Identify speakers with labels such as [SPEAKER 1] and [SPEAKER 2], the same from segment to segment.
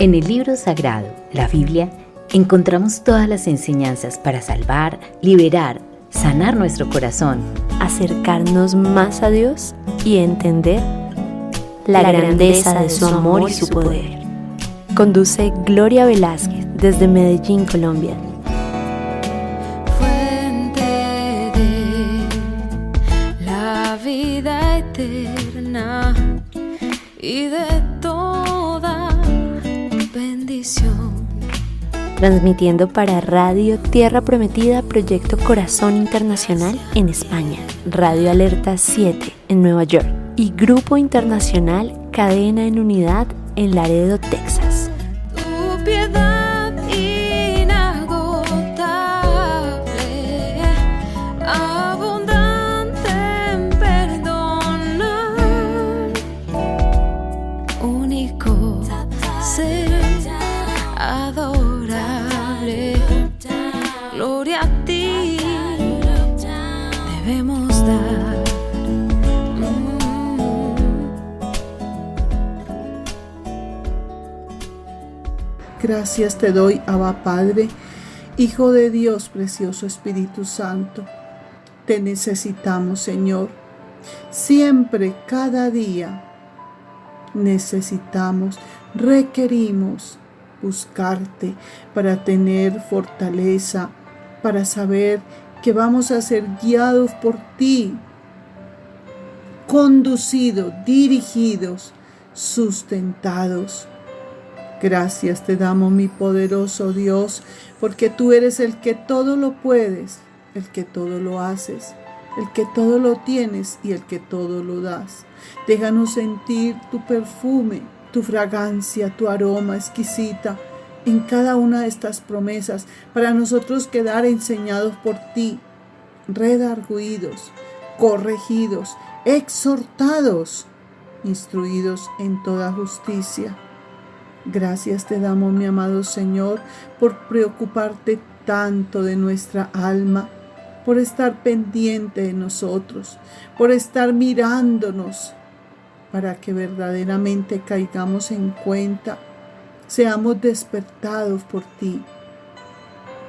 [SPEAKER 1] En el libro sagrado, la Biblia, encontramos todas las enseñanzas para salvar, liberar, sanar nuestro corazón,
[SPEAKER 2] acercarnos más a Dios y entender la grandeza de su amor y su poder. Conduce Gloria Velázquez desde Medellín, Colombia.
[SPEAKER 3] Fuente de la vida eterna y de toda bendición.
[SPEAKER 2] Transmitiendo para Radio Tierra Prometida, Proyecto Corazón Internacional en España, Radio Alerta 7 en Nueva York y Grupo Internacional Cadena en Unidad en Laredo, Texas.
[SPEAKER 3] Tu piedad inagotable, abundante en perdonar, único ser adorable, gloria a ti debemos dar.
[SPEAKER 4] Gracias te doy, Abba Padre, Hijo de Dios, precioso Espíritu Santo. Te necesitamos, Señor. Siempre, cada día, necesitamos, requerimos buscarte para tener fortaleza, para saber que vamos a ser guiados por ti, conducidos, dirigidos, sustentados. Gracias te damos, mi poderoso Dios, porque tú eres el que todo lo puedes, el que todo lo haces, el que todo lo tienes y el que todo lo das. Déjanos sentir tu perfume, tu fragancia, tu aroma exquisita en cada una de estas promesas, para nosotros quedar enseñados por ti, redarguidos, corregidos, exhortados, instruidos en toda justicia. Gracias te damos, mi amado Señor, por preocuparte tanto de nuestra alma, por estar pendiente de nosotros, por estar mirándonos, para que verdaderamente caigamos en cuenta, seamos despertados por ti,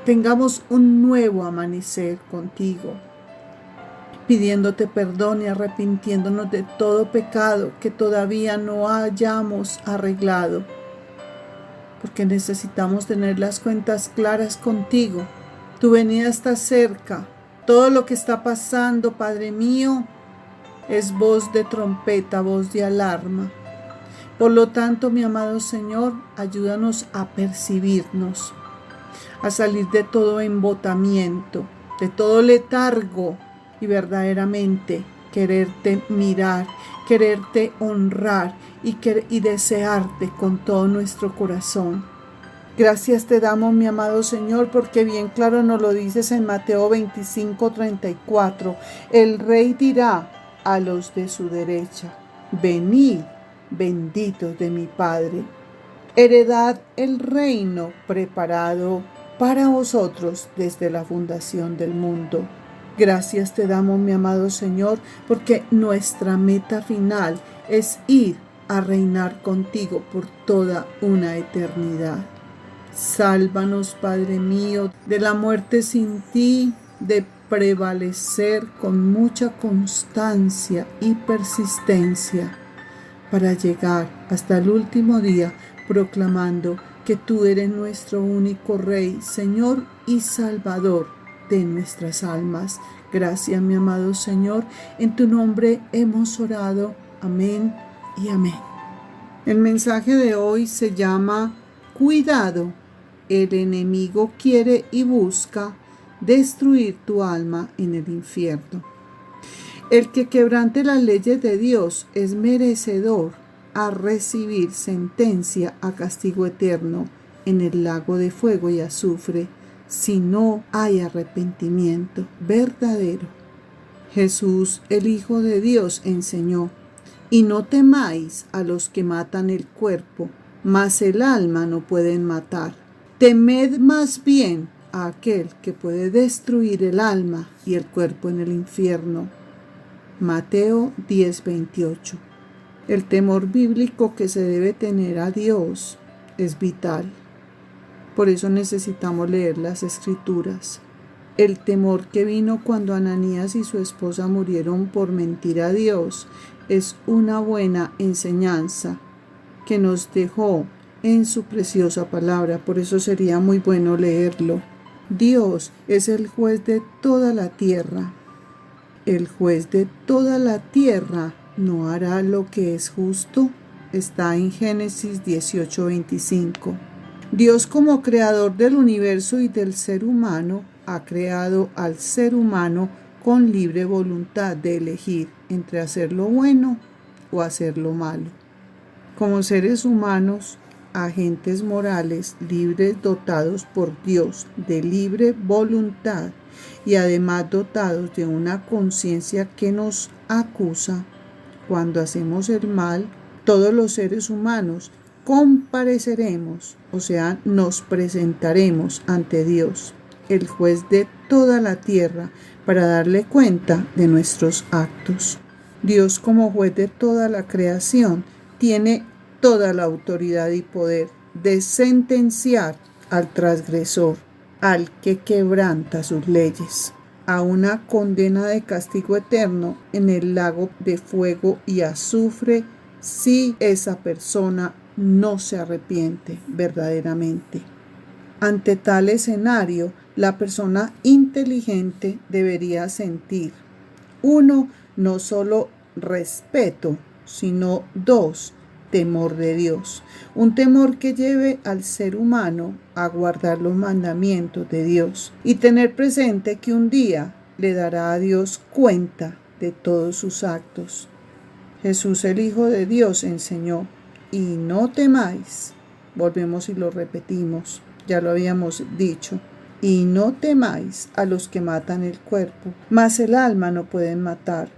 [SPEAKER 4] tengamos un nuevo amanecer contigo, pidiéndote perdón y arrepintiéndonos de todo pecado que todavía no hayamos arreglado, porque necesitamos tener las cuentas claras contigo. Tu venida está cerca. Todo lo que está pasando, Padre mío, es voz de trompeta, voz de alarma. Por lo tanto, mi amado Señor, ayúdanos a percibirnos, a salir de todo embotamiento, de todo letargo y verdaderamente quererte mirar, quererte honrar y desearte con todo nuestro corazón. Gracias te damos, mi amado Señor, porque bien claro nos lo dices en Mateo 25:34. El Rey dirá a los de su derecha: venid, benditos de mi Padre, heredad el reino preparado para vosotros desde la fundación del mundo. Gracias te damos, mi amado Señor, porque nuestra meta final es ir a reinar contigo por toda una eternidad. Sálvanos, Padre mío, de la muerte sin ti, de prevalecer con mucha constancia y persistencia para llegar hasta el último día proclamando que tú eres nuestro único Rey, Señor y Salvador de nuestras almas. Gracias, mi amado Señor, en tu nombre hemos orado. Amén y amén. El mensaje de hoy se llama Cuidado, el enemigo quiere y busca destruir tu alma en el infierno. El que quebrante las leyes de Dios es merecedor a recibir sentencia a castigo eterno en el lago de fuego y azufre, si no hay arrepentimiento verdadero. Jesús, el Hijo de Dios, enseñó: y no temáis a los que matan el cuerpo, mas el alma no pueden matar. Temed más bien a aquel que puede destruir el alma y el cuerpo en el infierno. Mateo 10:28. El temor bíblico que se debe tener a Dios es vital. Por eso necesitamos leer las Escrituras. El temor que vino cuando Ananías y su esposa murieron por mentir a Dios es una buena enseñanza que nos dejó en su preciosa palabra. Por eso sería muy bueno leerlo. Dios es el juez de toda la tierra. El juez de toda la tierra no hará lo que es justo. Está en Génesis 18:25. Dios, como creador del universo y del ser humano, ha creado al ser humano con libre voluntad de elegir entre hacer lo bueno o hacer lo malo. Como seres humanos, agentes morales libres dotados por Dios de libre voluntad y además dotados de una conciencia que nos acusa, cuando hacemos el mal, todos los seres humanos compareceremos, o sea, nos presentaremos ante Dios, el juez de toda la tierra, para darle cuenta de nuestros actos. Dios, como juez de toda la creación, tiene toda la autoridad y poder de sentenciar al transgresor, al que quebranta sus leyes, a una condena de castigo eterno en el lago de fuego y azufre si esa persona no se arrepiente verdaderamente. Ante tal escenario, la persona inteligente debería sentir, 1, no solo respeto, sino 2, temor de Dios. Un temor que lleve al ser humano a guardar los mandamientos de Dios y tener presente que un día le dará a Dios cuenta de todos sus actos. Jesús, el Hijo de Dios, enseñó: y no temáis. Volvemos y lo repetimos, ya lo habíamos dicho. Y no temáis a los que matan el cuerpo, mas el alma no pueden matar.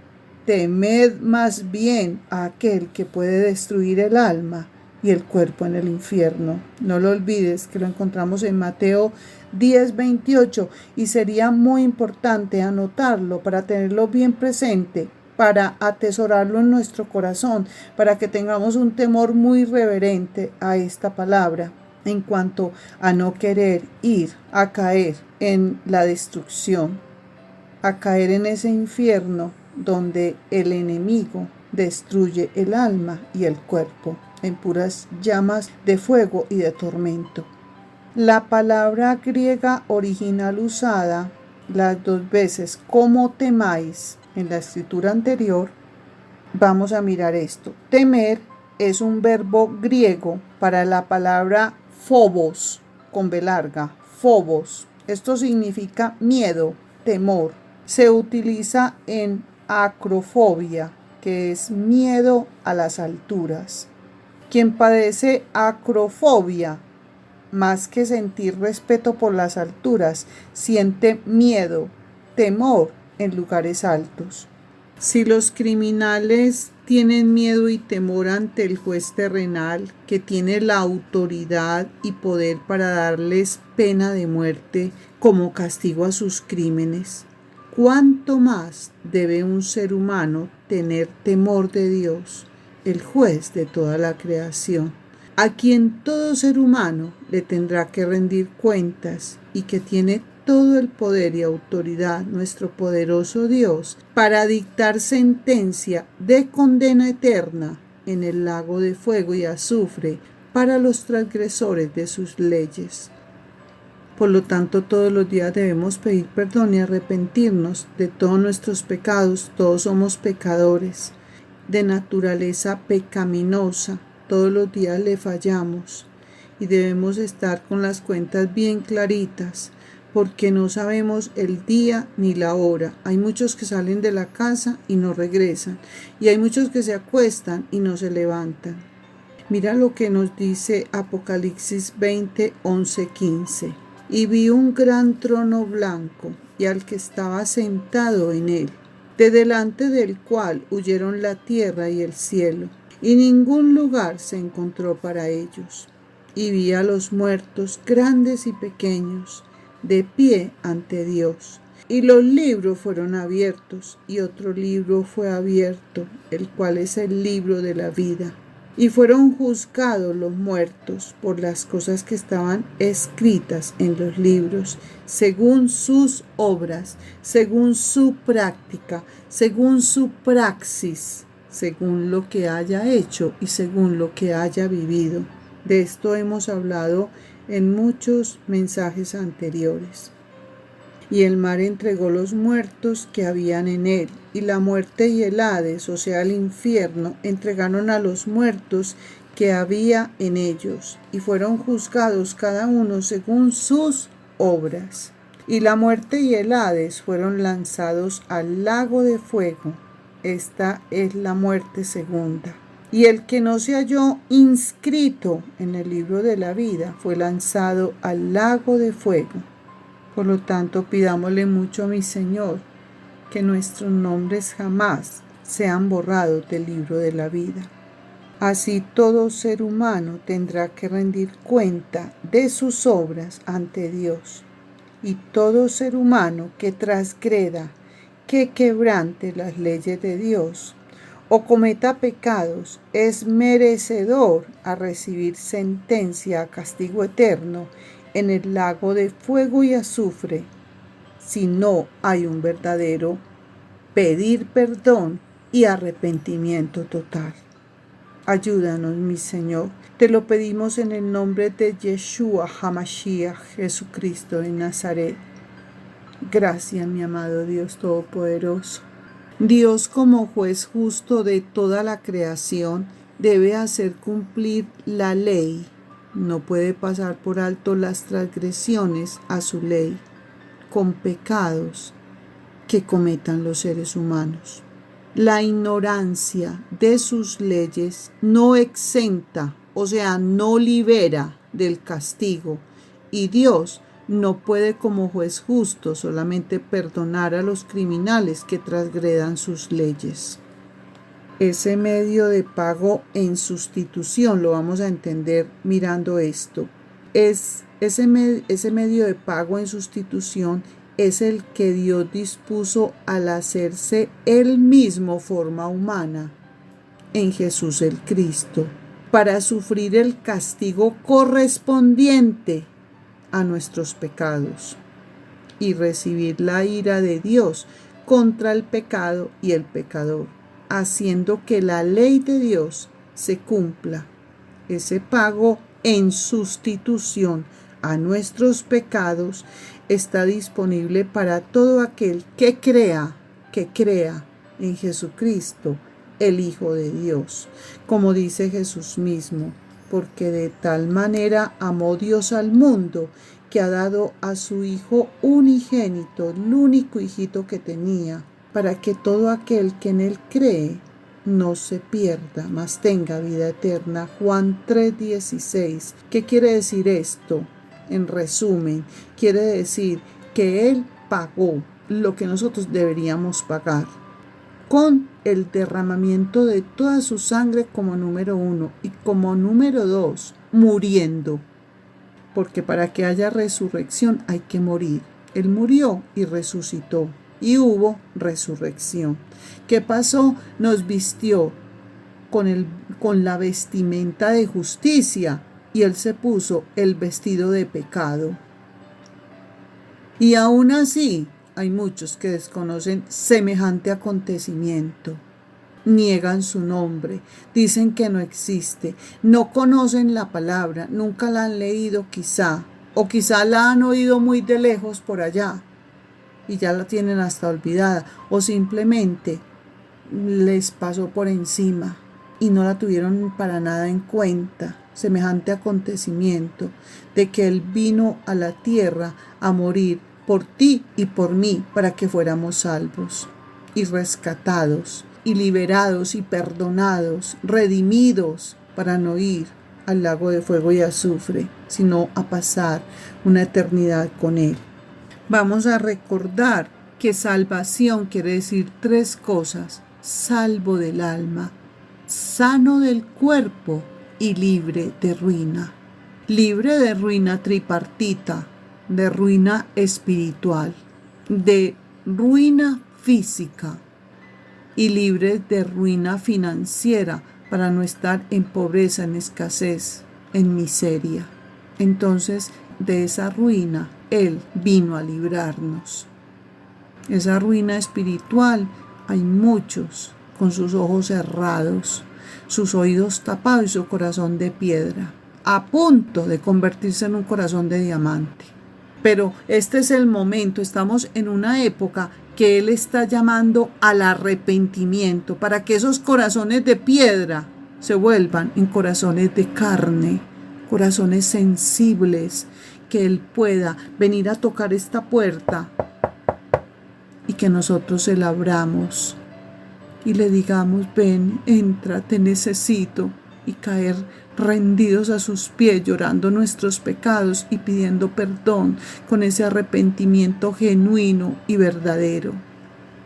[SPEAKER 4] Temed más bien a aquel que puede destruir el alma y el cuerpo en el infierno. No lo olvides, que lo encontramos en Mateo 10:28, y sería muy importante anotarlo para tenerlo bien presente, para atesorarlo en nuestro corazón, para que tengamos un temor muy reverente a esta palabra en cuanto a no querer ir a caer en la destrucción, a caer en ese infierno donde el enemigo destruye el alma y el cuerpo en puras llamas de fuego y de tormento. La palabra griega original usada las dos veces como temáis en la escritura anterior, vamos a mirar esto. Temer es un verbo griego para la palabra phobos, con B larga, phobos. Esto significa miedo, temor. Se utiliza en acrofobia, que es miedo a las alturas. Quien padece acrofobia, más que sentir respeto por las alturas, siente miedo, temor en lugares altos. Si los criminales tienen miedo y temor ante el juez terrenal, que tiene la autoridad y poder para darles pena de muerte como castigo a sus crímenes, ¿cuánto más debe un ser humano tener temor de Dios, el juez de toda la creación, a quien todo ser humano le tendrá que rendir cuentas y que tiene todo el poder y autoridad, nuestro poderoso Dios, para dictar sentencia de condena eterna en el lago de fuego y azufre para los transgresores de sus leyes? Por lo tanto, todos los días debemos pedir perdón y arrepentirnos de todos nuestros pecados. Todos somos pecadores, de naturaleza pecaminosa. Todos los días le fallamos y debemos estar con las cuentas bien claritas, porque no sabemos el día ni la hora. Hay muchos que salen de la casa y no regresan, y hay muchos que se acuestan y no se levantan. Mira lo que nos dice Apocalipsis 20, 11, 15. Y vi un gran trono blanco, y al que estaba sentado en él, de delante del cual huyeron la tierra y el cielo, y ningún lugar se encontró para ellos. Y vi a los muertos, grandes y pequeños, de pie ante Dios. Y los libros fueron abiertos, y otro libro fue abierto, el cual es el libro de la vida. Y fueron juzgados los muertos por las cosas que estaban escritas en los libros, según sus obras, según su práctica, según su praxis, según lo que haya hecho y según lo que haya vivido. De esto hemos hablado en muchos mensajes anteriores. Y el mar entregó los muertos que habían en él, y la muerte y el Hades, o sea, el infierno, entregaron a los muertos que había en ellos, y fueron juzgados cada uno según sus obras. Y la muerte y el Hades fueron lanzados al lago de fuego. Esta es la muerte segunda. Y el que no se halló inscrito en el libro de la vida fue lanzado al lago de fuego. Por lo tanto, pidámosle mucho a mi Señor que nuestros nombres jamás sean borrados del libro de la vida. Así todo ser humano tendrá que rendir cuenta de sus obras ante Dios. Y todo ser humano que transgreda, que quebrante las leyes de Dios o cometa pecados, es merecedor a recibir sentencia a castigo eterno en el lago de fuego y azufre, si no hay un verdadero pedir perdón y arrepentimiento total. Ayúdanos, mi Señor. Te lo pedimos en el nombre de Yeshua HaMashiach, Jesucristo de Nazaret. Gracias, mi amado Dios Todopoderoso. Dios, como juez justo de toda la creación, debe hacer cumplir la ley. No puede pasar por alto las transgresiones a su ley con pecados que cometan los seres humanos. La ignorancia de sus leyes no exenta, o sea, no libera del castigo, y Dios no puede como juez justo solamente perdonar a los criminales que transgredan sus leyes. Ese medio de pago en sustitución lo vamos a entender mirando esto. Ese medio de pago en sustitución es el que Dios dispuso al hacerse Él mismo forma humana en Jesús el Cristo, para sufrir el castigo correspondiente a nuestros pecados y recibir la ira de Dios contra el pecado y el pecador, haciendo que la ley de Dios se cumpla. Ese pago en sustitución a nuestros pecados está disponible para todo aquel que crea en Jesucristo, el Hijo de Dios, como dice Jesús mismo, porque de tal manera amó Dios al mundo que ha dado a su Hijo unigénito, el único hijito que tenía, para que todo aquel que en él cree no se pierda, mas tenga vida eterna. Juan 3:16. ¿Qué quiere decir esto? En resumen, quiere decir que Él pagó lo que nosotros deberíamos pagar con el derramamiento de toda su sangre como número 1 y como número 2, muriendo. Porque para que haya resurrección hay que morir. Él murió y resucitó. Y hubo resurrección. ¿Qué pasó? Nos vistió con la vestimenta de justicia y Él se puso el vestido de pecado. Y aún así hay muchos que desconocen semejante acontecimiento. Niegan su nombre, dicen que no existe, no conocen la palabra, nunca la han leído quizá, o quizá la han oído muy de lejos por allá y ya la tienen hasta olvidada, o simplemente les pasó por encima y no la tuvieron para nada en cuenta. Semejante acontecimiento de que Él vino a la tierra a morir por ti y por mí para que fuéramos salvos y rescatados y liberados y perdonados, redimidos, para no ir al lago de fuego y azufre, sino a pasar una eternidad con Él. Vamos a recordar que salvación quiere decir 3 cosas: salvo del alma, sano del cuerpo y libre de ruina. Libre de ruina tripartita, de ruina espiritual, de ruina física y libre de ruina financiera, para no estar en pobreza, en escasez, en miseria. Entonces, de esa ruina, Él vino a librarnos. Esa ruina espiritual, hay muchos con sus ojos cerrados, sus oídos tapados y su corazón de piedra, a punto de convertirse en un corazón de diamante. Pero este es el momento, estamos en una época que Él está llamando al arrepentimiento para que esos corazones de piedra se vuelvan en corazones de carne, corazones sensibles, que Él pueda venir a tocar esta puerta y que nosotros se la abramos y le digamos: ven, entra, te necesito, y caer rendidos a sus pies, llorando nuestros pecados y pidiendo perdón con ese arrepentimiento genuino y verdadero.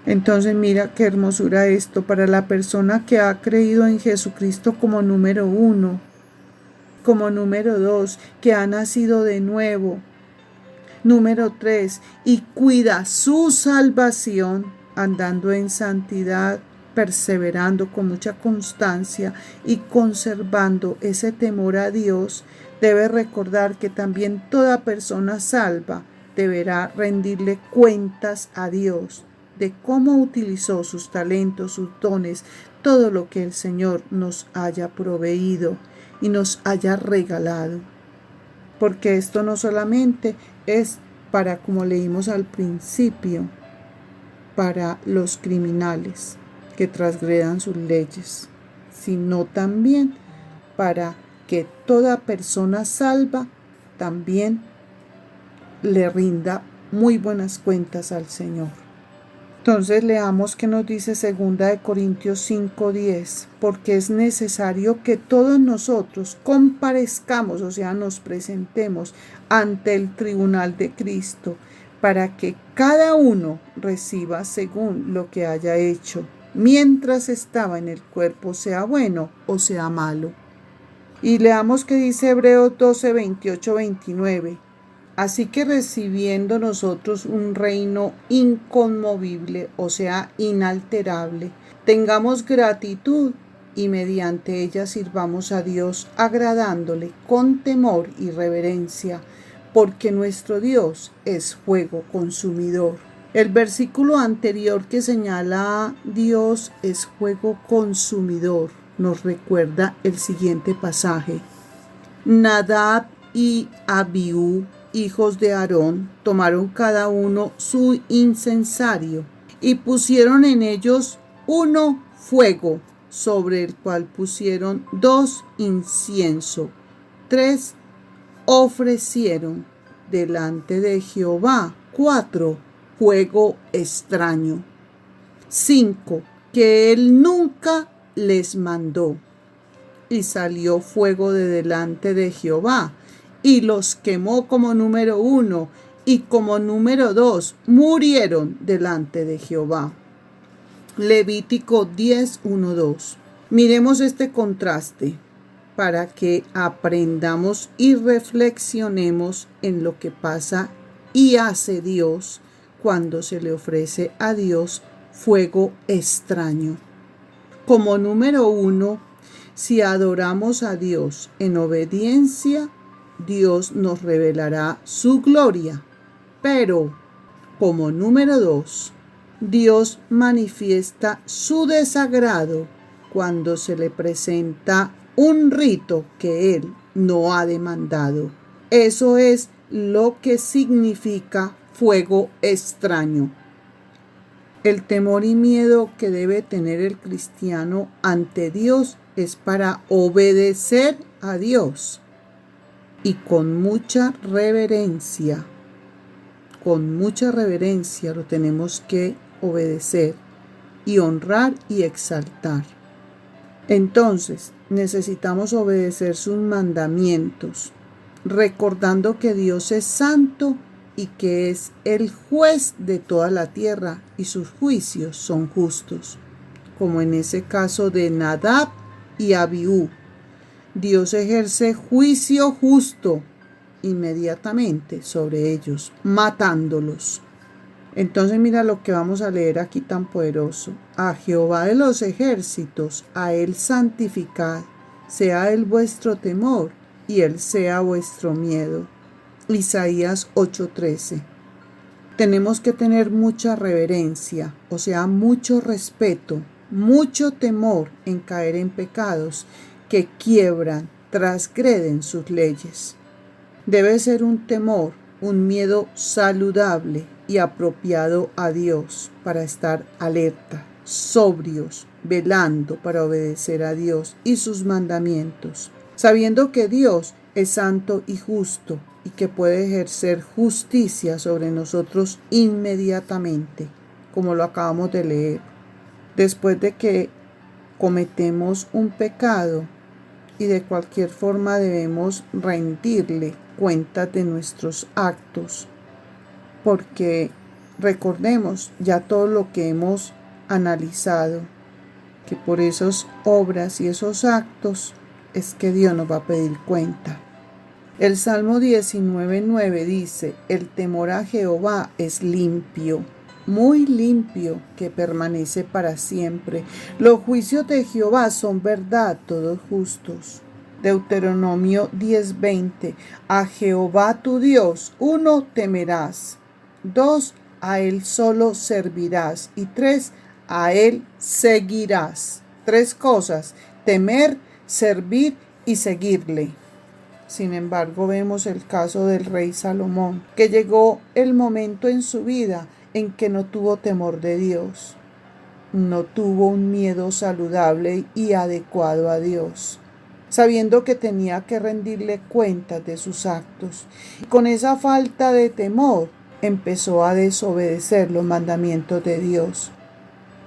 [SPEAKER 4] Entonces mira qué hermosura esto para la persona que ha creído en Jesucristo como número 1, como número 2, que ha nacido de nuevo, número 3, y cuida su salvación andando en santidad, perseverando con mucha constancia y conservando ese temor a Dios. Debe recordar que también toda persona salva deberá rendirle cuentas a Dios de cómo utilizó sus talentos, sus dones, todo lo que el Señor nos haya proveído y nos haya regalado. Porque esto no solamente es para, como leímos al principio, para los criminales que transgredan sus leyes, sino también para que toda persona salva también le rinda muy buenas cuentas al Señor. Entonces leamos que nos dice 2 Corintios 5:10, porque es necesario que todos nosotros comparezcamos, o sea, nos presentemos ante el tribunal de Cristo, para que cada uno reciba según lo que haya hecho, mientras estaba en el cuerpo, sea bueno o sea malo. Y leamos que dice Hebreos 12, 28, 29. Así que recibiendo nosotros un reino inconmovible, o sea, inalterable, tengamos gratitud y mediante ella sirvamos a Dios agradándole con temor y reverencia, porque nuestro Dios es fuego consumidor. El versículo anterior que señala Dios es fuego consumidor nos recuerda el siguiente pasaje. Nadab y Abiú, hijos de Aarón, tomaron cada uno su incensario y pusieron en ellos uno fuego, sobre el cual pusieron 2 incienso. 3 ofrecieron delante de Jehová. 4 fuego extraño. 5 que él nunca les mandó. Y salió fuego de delante de Jehová, y los quemó como número 1, y como número 2 murieron delante de Jehová. Levítico 10, 1, 2. Miremos este contraste para que aprendamos y reflexionemos en lo que pasa y hace Dios cuando se le ofrece a Dios fuego extraño. Como número 1, si adoramos a Dios en obediencia, Dios nos revelará su gloria. Pero, como número 2, Dios manifiesta su desagrado cuando se le presenta un rito que Él no ha demandado. Eso es lo que significa fuego extraño. El temor y miedo que debe tener el cristiano ante Dios es para obedecer a Dios y con mucha reverencia lo tenemos que obedecer y honrar y exaltar. Entonces, necesitamos obedecer sus mandamientos, recordando que Dios es santo y que es el juez de toda la tierra y sus juicios son justos, como en ese caso de Nadab y Abiú. Dios ejerce juicio justo inmediatamente sobre ellos, matándolos. Entonces mira lo que vamos a leer aquí tan poderoso. A Jehová de los ejércitos, a él santificad, sea él vuestro temor y él sea vuestro miedo. Isaías 8:13. Tenemos que tener mucha reverencia, o sea, mucho respeto, mucho temor en caer en pecados que quiebran, transgreden sus leyes. Debe ser un temor, un miedo saludable y apropiado a Dios para estar alerta, sobrios, velando para obedecer a Dios y sus mandamientos, sabiendo que Dios es santo y justo y que puede ejercer justicia sobre nosotros inmediatamente, como lo acabamos de leer. Después de que cometemos un pecado y de cualquier forma debemos rendirle cuentas de nuestros actos, porque recordemos ya todo lo que hemos analizado, que por esas obras y esos actos es que Dios nos va a pedir cuenta. El Salmo 19:9 dice: el temor a Jehová es limpio, muy limpio, que permanece para siempre. Los juicios de Jehová son verdad, todos justos. Deuteronomio 10:20. A Jehová tu Dios, 1, temerás. 2, a él solo servirás. Y 3, a él seguirás. 3 cosas: temer, servir y seguirle. Sin embargo, vemos el caso del rey Salomón, que llegó el momento en su vida en que no tuvo temor de Dios, no tuvo un miedo saludable y adecuado a Dios, sabiendo que tenía que rendirle cuentas de sus actos. Y con esa falta de temor empezó a desobedecer los mandamientos de Dios,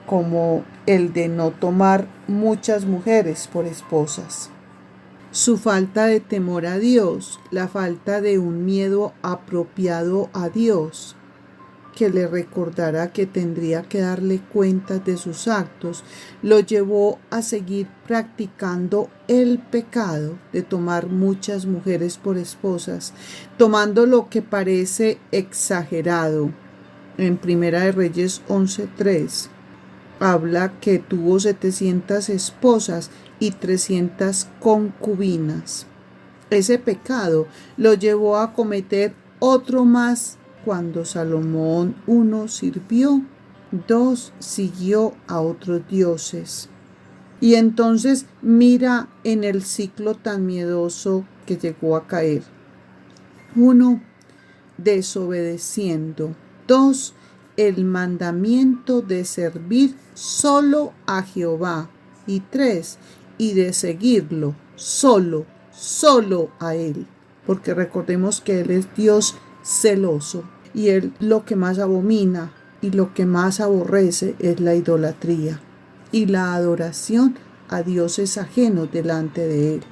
[SPEAKER 4] como el de no tomar muchas mujeres por esposas. Su falta de temor a Dios, la falta de un miedo apropiado a Dios, que le recordara que tendría que darle cuentas de sus actos, lo llevó a seguir practicando el pecado de tomar muchas mujeres por esposas, tomando lo que parece exagerado. En Primera de Reyes 11:3 habla que tuvo 700 esposas y 300 concubinas. Ese pecado lo llevó a cometer otro más cuando Salomón, 1, sirvió, 2, siguió a otros dioses. Y entonces mira en el ciclo tan miedoso que llegó a caer. 1, desobedeciendo. 2, el mandamiento de servir solo a Jehová. Y 3, y de seguirlo solo a Él. Porque recordemos que Él es Dios celoso y Él lo que más abomina y lo que más aborrece es la idolatría y la adoración a dioses ajenos delante de Él.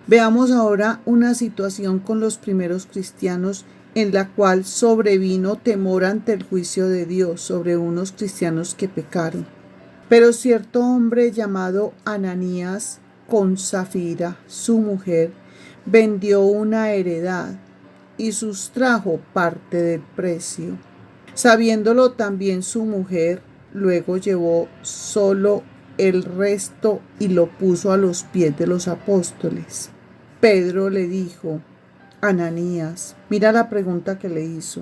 [SPEAKER 4] Veamos ahora una situación con los primeros cristianos en la cual sobrevino temor ante el juicio de Dios sobre unos cristianos que pecaron. Pero cierto hombre llamado Ananías, con Safira, su mujer, vendió una heredad y sustrajo parte del precio. Sabiéndolo también su mujer, luego llevó solo el resto y lo puso a los pies de los apóstoles. Pedro le dijo: Ananías, mira la pregunta que le hizo: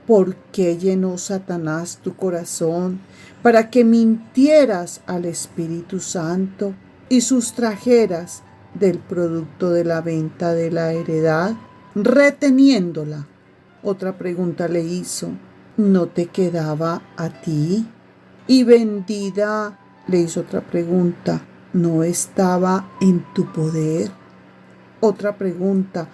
[SPEAKER 4] ¿por qué llenó Satanás tu corazón para que mintieras al Espíritu Santo y sustrajeras del producto de la venta de la heredad, reteniéndola? Otra pregunta le hizo: ¿no te quedaba a ti? Y vendida, le hizo otra pregunta: ¿no estaba en tu poder? Otra pregunta: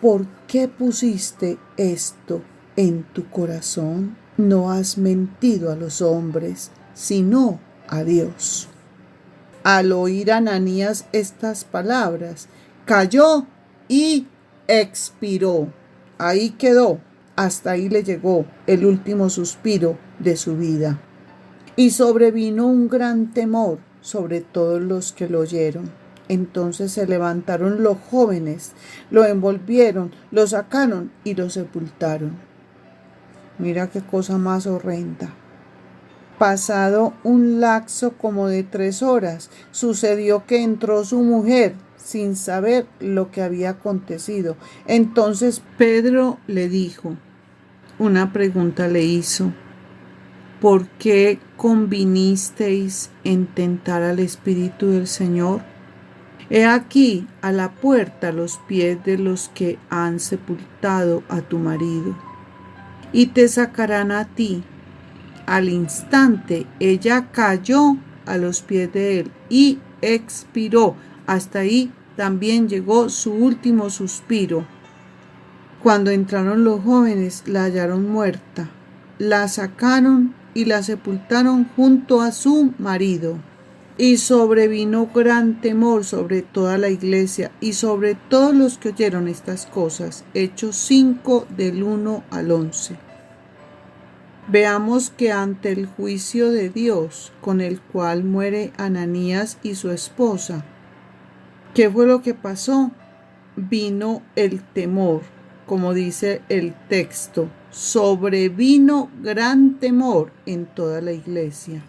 [SPEAKER 4] ¿por qué pusiste esto en tu corazón? No has mentido a los hombres, sino a Dios. Al oír Ananías estas palabras, cayó y expiró. Ahí quedó, hasta ahí le llegó el último suspiro de su vida. Y sobrevino un gran temor sobre todos los que lo oyeron. Entonces se levantaron los jóvenes, lo envolvieron, lo sacaron y lo sepultaron. Mira qué cosa más horrenda. Pasado un lapso como de 3 horas, sucedió que entró su mujer sin saber lo que había acontecido. Entonces Pedro le dijo, una pregunta le hizo: ¿por qué convinisteis en tentar al Espíritu del Señor? He aquí a la puerta los pies de los que han sepultado a tu marido, y te sacarán a ti. Al instante ella cayó a los pies de él y expiró. Hasta ahí también llegó su último suspiro. Cuando entraron los jóvenes, la hallaron muerta. La sacaron y la sepultaron junto a su marido. Y sobrevino gran temor sobre toda la iglesia y sobre todos los que oyeron estas cosas. Hechos 5, del 1 al 11. Veamos que ante el juicio de Dios, con el cual muere Ananías y su esposa, ¿qué fue lo que pasó? Vino el temor, como dice el texto. Sobrevino gran temor en toda la iglesia.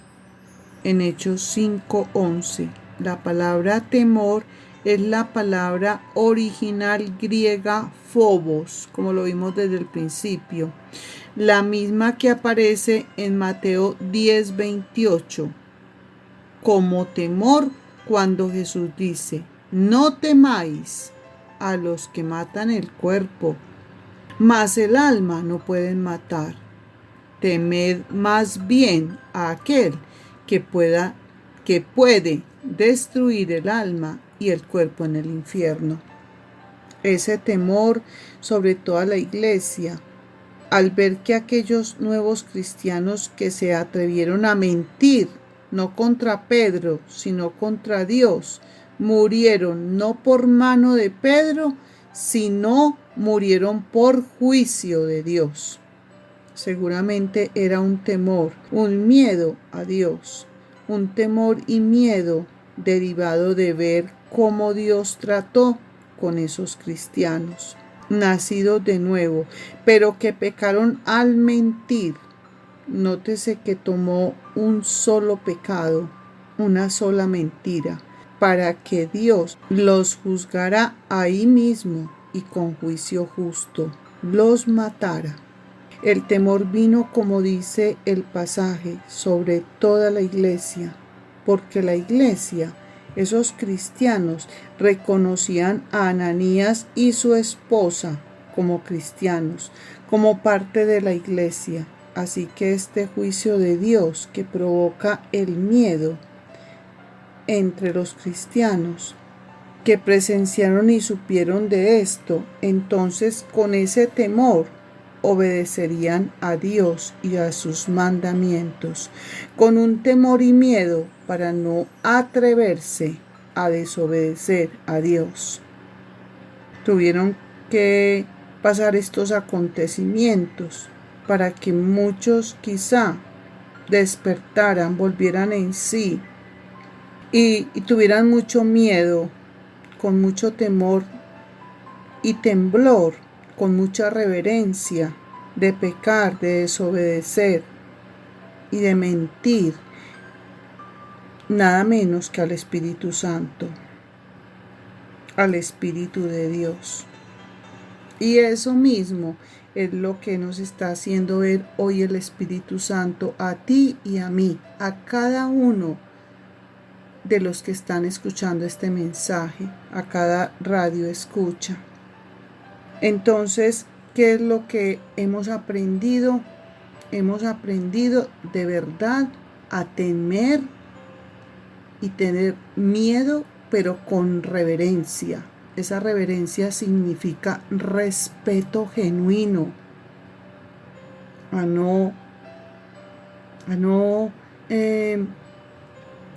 [SPEAKER 4] En Hechos 5:11, la palabra temor es la palabra original griega phobos, como lo vimos desde el principio, la misma que aparece en Mateo 10:28, como temor cuando Jesús dice: no temáis a los que matan el cuerpo, mas el alma no pueden matar. Temed más bien a aquel que puede destruir el alma y el cuerpo en el infierno. Ese temor sobre toda la iglesia, al ver que aquellos nuevos cristianos que se atrevieron a mentir, no contra Pedro, sino contra Dios, murieron no por mano de Pedro, sino murieron por juicio de Dios. Seguramente era un temor, un miedo a Dios, un temor y miedo derivado de ver cómo Dios trató con esos cristianos, nacidos de nuevo, pero que pecaron al mentir. Nótese que tomó un solo pecado, una sola mentira, para que Dios los juzgara ahí mismo y con juicio justo los matara. El temor vino, como dice el pasaje, sobre toda la iglesia, porque la iglesia, esos cristianos, reconocían a Ananías y su esposa como cristianos, como parte de la iglesia. Así que este juicio de Dios que provoca el miedo entre los cristianos que presenciaron y supieron de esto, entonces con ese temor obedecerían a Dios y a sus mandamientos, con un temor y miedo para no atreverse a desobedecer a Dios. Tuvieron que pasar estos acontecimientos para que muchos quizá despertaran, volvieran en sí y tuvieran mucho miedo, con mucho temor y temblor, con mucha reverencia de pecar, de desobedecer y de mentir, nada menos que al Espíritu Santo, al Espíritu de Dios. Y eso mismo es lo que nos está haciendo ver hoy el Espíritu Santo a ti y a mí, a cada uno de los que están escuchando este mensaje, a cada radio escucha. Entonces, ¿qué es lo que hemos aprendido? Hemos aprendido de verdad a temer y tener miedo, pero con reverencia. Esa reverencia significa respeto genuino, a no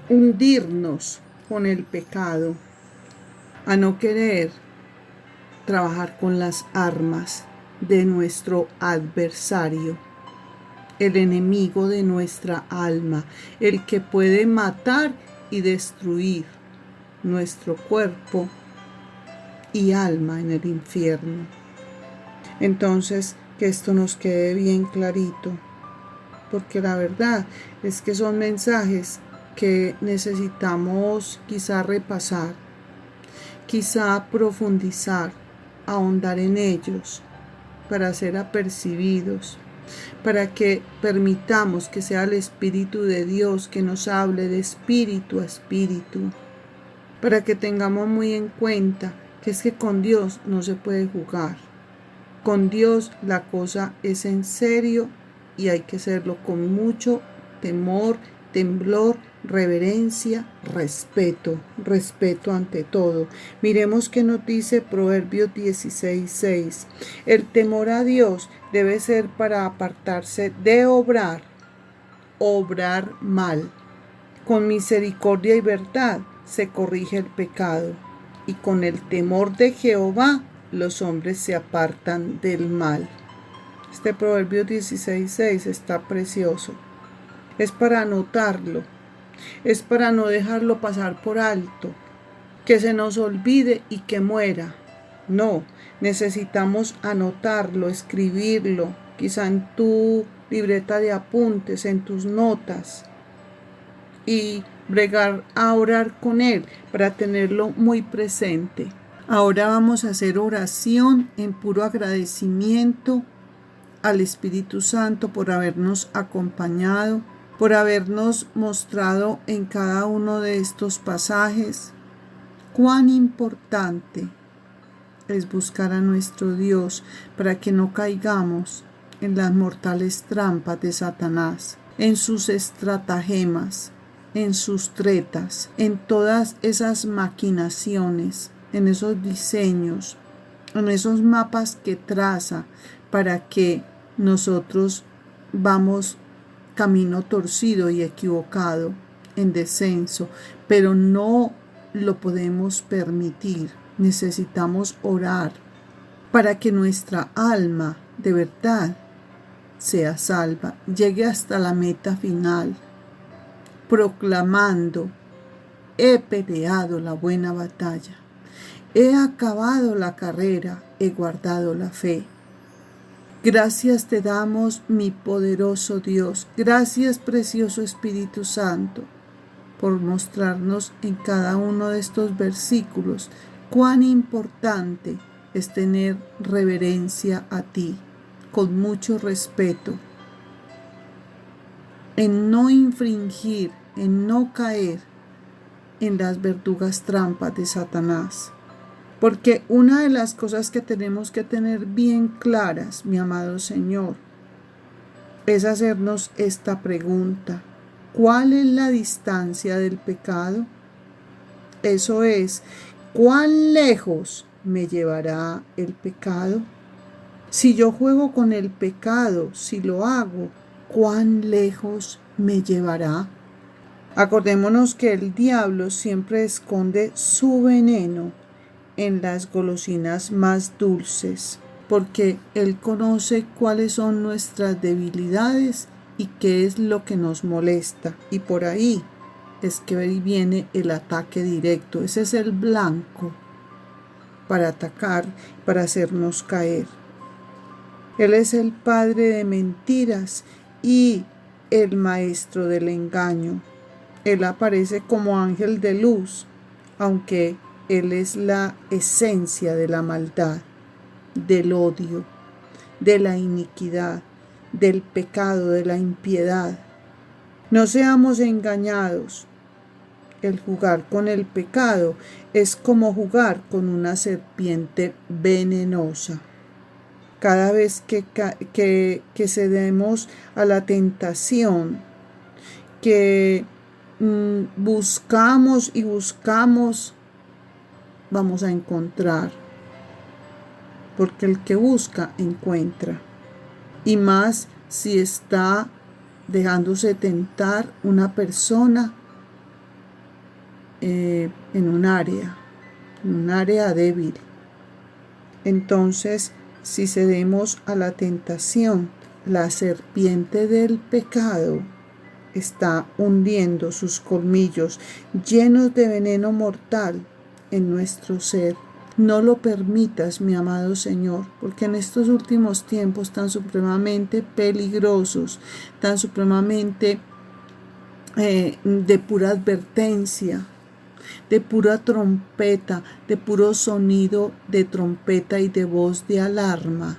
[SPEAKER 4] hundirnos con el pecado, a no querer trabajar con las armas de nuestro adversario, el enemigo de nuestra alma, el que puede matar y destruir nuestro cuerpo y alma en el infierno. Entonces, que esto nos quede bien clarito, porque la verdad es que son mensajes que necesitamos quizá repasar, quizá profundizar, ahondar en ellos para ser apercibidos, para que permitamos que sea el Espíritu de Dios que nos hable de espíritu a espíritu, para que tengamos muy en cuenta que es que con Dios no se puede jugar. Con Dios la cosa es en serio y hay que hacerlo con mucho temor, temblor, reverencia, respeto ante todo. Miremos qué nos dice Proverbios 16:6. El temor a Dios debe ser para apartarse de obrar mal. Con misericordia y verdad se corrige el pecado, y con el temor de Jehová los hombres se apartan del mal. Este Proverbio 16:6 está precioso. Es para anotarlo, es para no dejarlo pasar por alto, que se nos olvide y que muera. No, necesitamos anotarlo, escribirlo, quizá en tu libreta de apuntes, en tus notas, y bregar a orar con él para tenerlo muy presente. Ahora vamos a hacer oración en puro agradecimiento al Espíritu Santo por habernos acompañado, por habernos mostrado en cada uno de estos pasajes cuán importante es buscar a nuestro Dios para que no caigamos en las mortales trampas de Satanás, en sus estratagemas, en sus tretas, en todas esas maquinaciones, en esos diseños, en esos mapas que traza para que nosotros vamos camino torcido y equivocado, en descenso, pero no lo podemos permitir. Necesitamos orar para que nuestra alma de verdad sea salva, llegue hasta la meta final, proclamando: he peleado la buena batalla, he acabado la carrera, he guardado la fe. Gracias te damos, mi poderoso Dios. Gracias, precioso Espíritu Santo, por mostrarnos en cada uno de estos versículos cuán importante es tener reverencia a ti, con mucho respeto, en no infringir, en no caer en las verdugas trampas de Satanás. Porque una de las cosas que tenemos que tener bien claras, mi amado Señor, es hacernos esta pregunta: ¿cuál es la distancia del pecado? Eso es, ¿cuán lejos me llevará el pecado? Si yo juego con el pecado, si lo hago, ¿cuán lejos me llevará? Acordémonos que el diablo siempre esconde su veneno en las golosinas más dulces, porque él conoce cuáles son nuestras debilidades y qué es lo que nos molesta, y por ahí es que viene el ataque directo. Ese es el blanco para atacar, para hacernos caer. Él es el padre de mentiras y el maestro del engaño. Él aparece como ángel de luz, aunque él es la esencia de la maldad, del odio, de la iniquidad, del pecado, de la impiedad. No seamos engañados. El jugar con el pecado es como jugar con una serpiente venenosa. Cada vez que cedemos a la tentación, que buscamos y buscamos, vamos a encontrar, porque el que busca encuentra, y más si está dejándose tentar una persona en un área débil. Entonces, si cedemos a la tentación, la serpiente del pecado está hundiendo sus colmillos llenos de veneno mortal en nuestro ser, No lo permitas, mi amado Señor, porque en estos últimos tiempos tan supremamente peligrosos, tan supremamente de pura advertencia, de pura trompeta, de puro sonido de trompeta y de voz de alarma,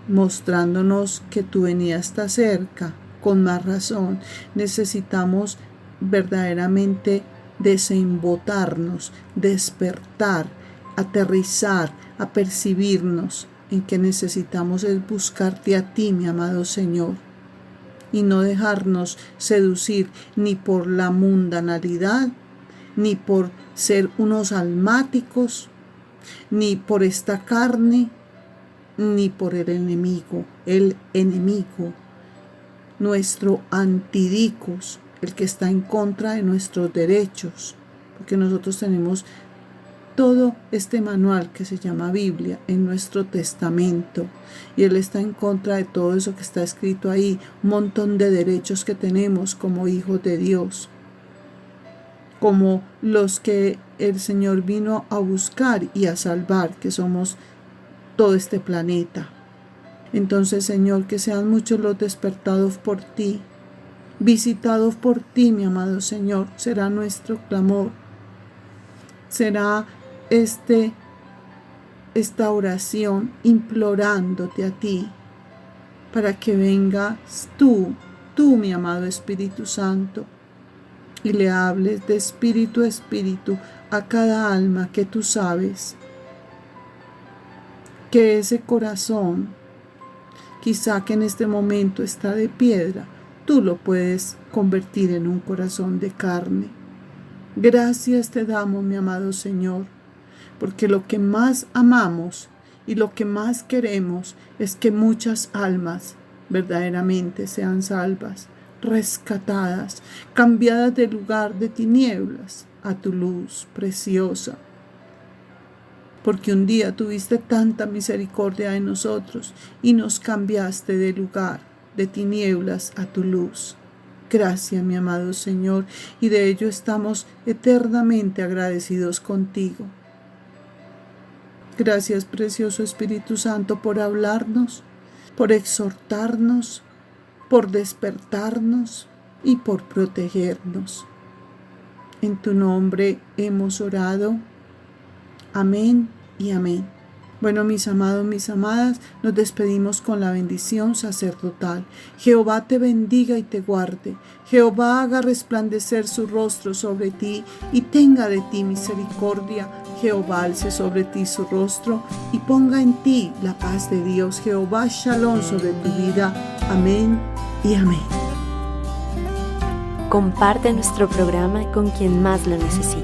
[SPEAKER 4] mostrándonos que tu venida está cerca. Con más razón, necesitamos verdaderamente desembotarnos, despertar, aterrizar, a percibirnos en que necesitamos es buscarte a ti, mi amado Señor, y no dejarnos seducir ni por la mundanalidad, ni por ser unos almáticos, ni por esta carne, ni por el enemigo, nuestro antidicos, el que está en contra de nuestros derechos, porque nosotros tenemos todo este manual que se llama Biblia en nuestro testamento, y él está en contra de todo eso que está escrito ahí, un montón de derechos que tenemos como hijos de Dios, como los que el Señor vino a buscar y a salvar, que somos todo este planeta. Entonces, Señor, que sean muchos los despertados por ti, visitados por ti, mi amado Señor. Será nuestro clamor, será esta oración implorándote a ti, para que vengas tú, mi amado Espíritu Santo, y le hables de espíritu a espíritu a cada alma que tú sabes que ese corazón, quizá que en este momento está de piedra, tú lo puedes convertir en un corazón de carne. Gracias te damos, mi amado Señor, porque lo que más amamos y lo que más queremos es que muchas almas verdaderamente sean salvas, rescatadas, cambiadas del lugar de tinieblas a tu luz preciosa. Porque un día tuviste tanta misericordia de nosotros y nos cambiaste de lugar de tinieblas a tu luz. Gracias, mi amado Señor, y de ello estamos eternamente agradecidos contigo. Gracias, precioso Espíritu Santo, por hablarnos, por exhortarnos, por despertarnos y por protegernos. En tu nombre hemos orado. Amén y amén. Bueno, mis amados, mis amadas, nos despedimos con la bendición sacerdotal. Jehová te bendiga y te guarde. Jehová haga resplandecer su rostro sobre ti y tenga de ti misericordia. Jehová alce sobre ti su rostro y ponga en ti la paz de Dios. Jehová Shalom sobre tu vida. Amén y amén.
[SPEAKER 2] Comparte nuestro programa con quien más lo necesite.